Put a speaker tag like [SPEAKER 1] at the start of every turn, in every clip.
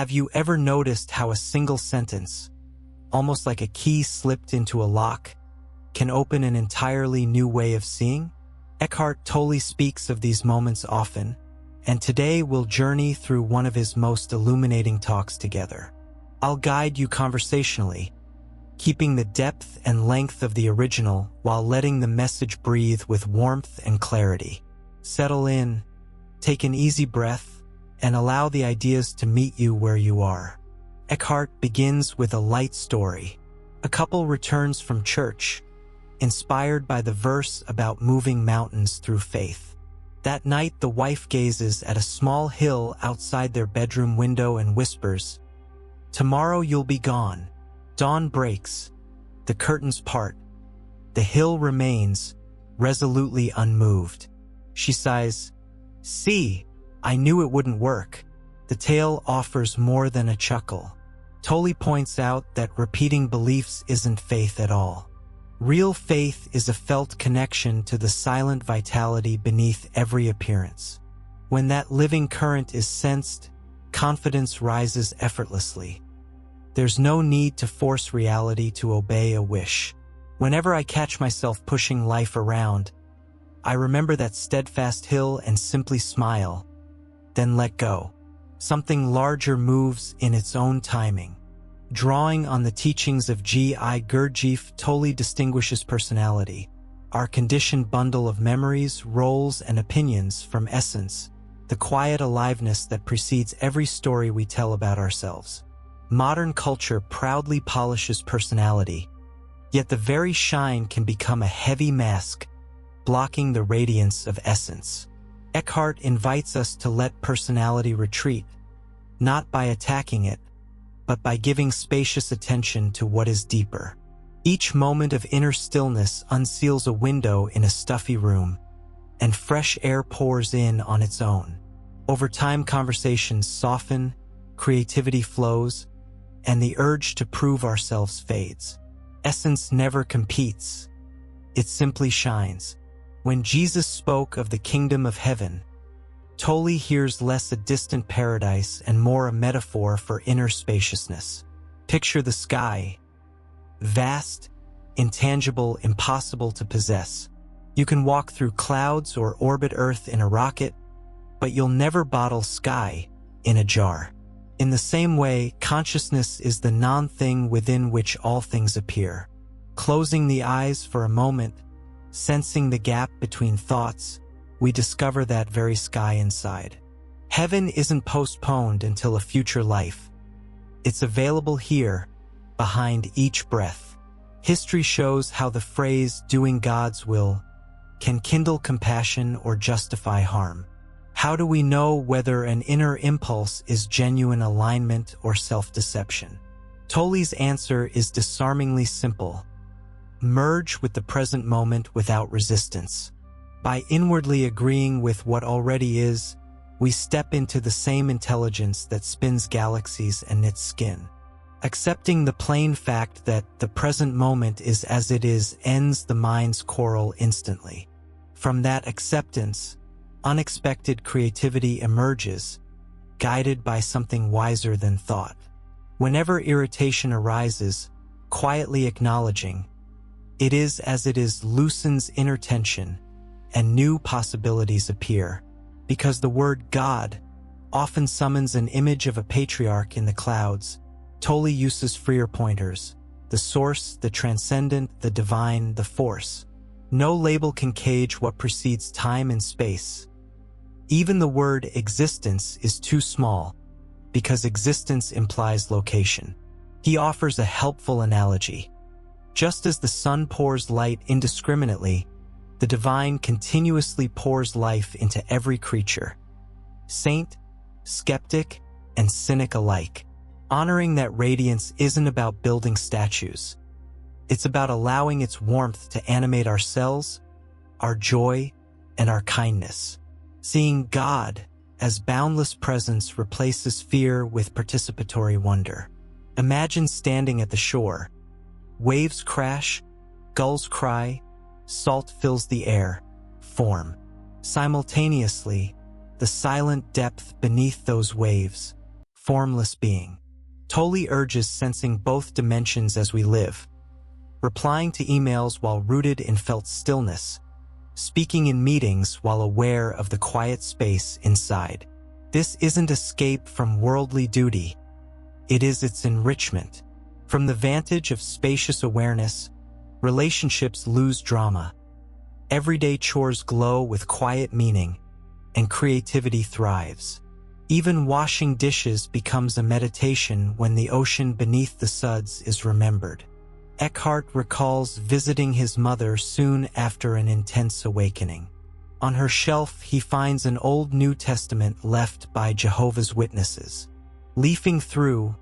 [SPEAKER 1] Have you ever noticed how a single sentence, almost like a key slipped into a lock, can open an entirely new way of seeing? Eckhart Tolle speaks of these moments often, and today we'll journey through one of his most illuminating talks together. I'll guide you conversationally, keeping the depth and length of the original while letting the message breathe with warmth and clarity. Settle in, take an easy breath, and allow the ideas to meet you where you are. Eckhart begins with a light story. A couple returns from church, inspired by the verse about moving mountains through faith. That night, the wife gazes at a small hill outside their bedroom window and whispers, "Tomorrow you'll be gone." Dawn breaks. The curtains part. The hill remains, resolutely unmoved. She sighs, "See, I knew it wouldn't work." The tale offers more than a chuckle. Tolle points out that repeating beliefs isn't faith at all. Real faith is a felt connection to the silent vitality beneath every appearance. When that living current is sensed, confidence rises effortlessly. There's no need to force reality to obey a wish. Whenever I catch myself pushing life around, I remember that steadfast hill and simply smile, then let go. Something larger moves in its own timing. Drawing on the teachings of G.I. Gurdjieff, Tolle distinguishes personality, our conditioned bundle of memories, roles, and opinions, from essence, the quiet aliveness that precedes every story we tell about ourselves. Modern culture proudly polishes personality, yet the very shine can become a heavy mask, blocking the radiance of essence. Eckhart invites us to let personality retreat, not by attacking it, but by giving spacious attention to what is deeper. Each moment of inner stillness unseals a window in a stuffy room, and fresh air pours in on its own. Over time, conversations soften, creativity flows, and the urge to prove ourselves fades. Essence never competes. It simply shines. When Jesus spoke of the kingdom of heaven, Tolle hears less a distant paradise and more a metaphor for inner spaciousness. Picture the sky. Vast, intangible, impossible to possess. You can walk through clouds or orbit Earth in a rocket, but you'll never bottle sky in a jar. In the same way, consciousness is the non-thing within which all things appear. Closing the eyes for a moment, sensing the gap between thoughts, we discover that very sky inside. Heaven isn't postponed until a future life. It's available here, behind each breath. History shows how the phrase "doing God's will" can kindle compassion or justify harm. How do we know whether an inner impulse is genuine alignment or self-deception? Tolle's answer is disarmingly simple. Merge with the present moment without resistance. By inwardly agreeing with what already is, we step into the same intelligence that spins galaxies and knits skin. Accepting the plain fact that the present moment is as it is ends the mind's quarrel instantly. From that acceptance, unexpected creativity emerges, guided by something wiser than thought. Whenever irritation arises, quietly acknowledging, "It is as it is," loosens inner tension, and new possibilities appear. Because the word God often summons an image of a patriarch in the clouds, Tolle uses freer pointers: the source, the transcendent, the divine, the force. No label can cage what precedes time and space. Even the word existence is too small, because existence implies location. He offers a helpful analogy. Just as the sun pours light indiscriminately, the divine continuously pours life into every creature. Saint, skeptic, and cynic alike. Honoring that radiance isn't about building statues. It's about allowing its warmth to animate our cells, our joy, and our kindness. Seeing God as boundless presence replaces fear with participatory wonder. Imagine standing at the shore. Waves crash, gulls cry, salt fills the air, form. Simultaneously, the silent depth beneath those waves, formless being. Tolle urges sensing both dimensions as we live, replying to emails while rooted in felt stillness, speaking in meetings while aware of the quiet space inside. This isn't escape from worldly duty, it is its enrichment. From the vantage of spacious awareness, relationships lose drama. Everyday chores glow with quiet meaning, and creativity thrives. Even washing dishes becomes a meditation when the ocean beneath the suds is remembered. Eckhart recalls visiting his mother soon after an intense awakening. On her shelf, he finds an old New Testament left by Jehovah's Witnesses. Leafing through,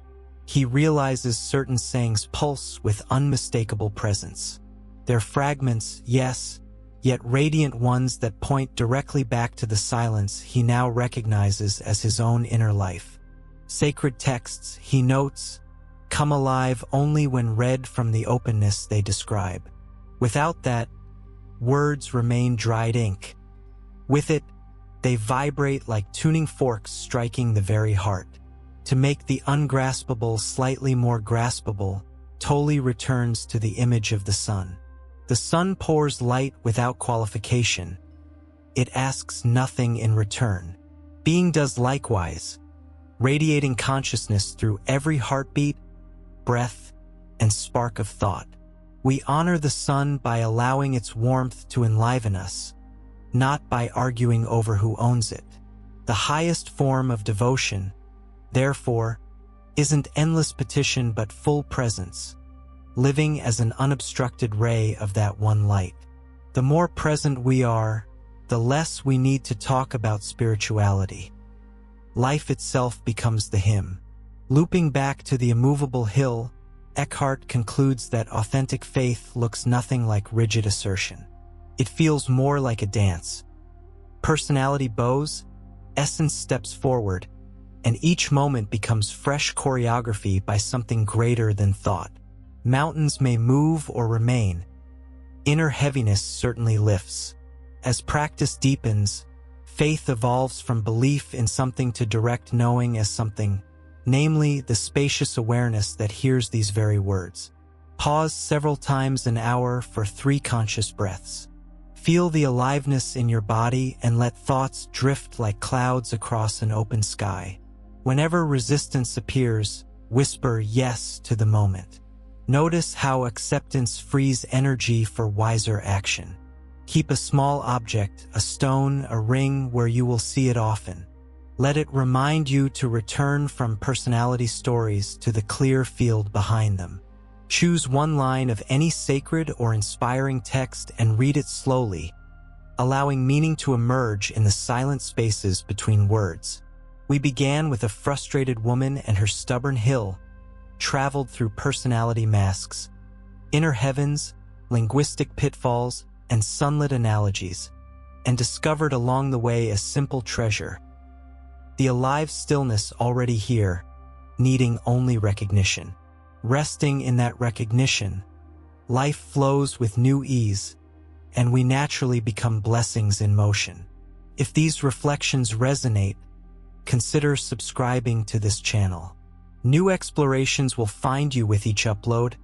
[SPEAKER 1] he realizes certain sayings pulse with unmistakable presence. They're fragments, yes, yet radiant ones that point directly back to the silence he now recognizes as his own inner life. Sacred texts, he notes, come alive only when read from the openness they describe. Without that, words remain dried ink. With it, they vibrate like tuning forks striking the very heart. To make the ungraspable slightly more graspable, Tolle returns to the image of the sun. The sun pours light without qualification. It asks nothing in return. Being does likewise, radiating consciousness through every heartbeat, breath, and spark of thought. We honor the sun by allowing its warmth to enliven us, not by arguing over who owns it. The highest form of devotion, therefore, isn't endless petition but full presence, living as an unobstructed ray of that one light. The more present we are, the less we need to talk about spirituality. Life itself becomes the hymn. Looping back to the immovable hill, Eckhart concludes that authentic faith looks nothing like rigid assertion. It feels more like a dance. Personality bows, essence steps forward, and each moment becomes fresh choreography by something greater than thought. Mountains may move or remain. Inner heaviness certainly lifts. As practice deepens, faith evolves from belief in something to direct knowing as something, namely the spacious awareness that hears these very words. Pause several times an hour for 3 conscious breaths. Feel the aliveness in your body and let thoughts drift like clouds across an open sky. Whenever resistance appears, whisper yes to the moment. Notice how acceptance frees energy for wiser action. Keep a small object, a stone, a ring, where you will see it often. Let it remind you to return from personality stories to the clear field behind them. Choose one line of any sacred or inspiring text and read it slowly, allowing meaning to emerge in the silent spaces between words. We began with a frustrated woman and her stubborn hill, traveled through personality masks, inner heavens, linguistic pitfalls, and sunlit analogies, and discovered along the way a simple treasure, the alive stillness already here, needing only recognition. Resting in that recognition, life flows with new ease, and we naturally become blessings in motion. If these reflections resonate, consider subscribing to this channel. New explorations will find you with each upload,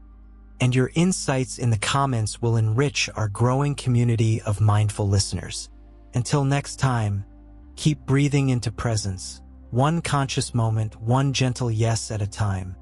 [SPEAKER 1] and your insights in the comments will enrich our growing community of mindful listeners. Until next time, keep breathing into presence, one conscious moment, one gentle yes at a time.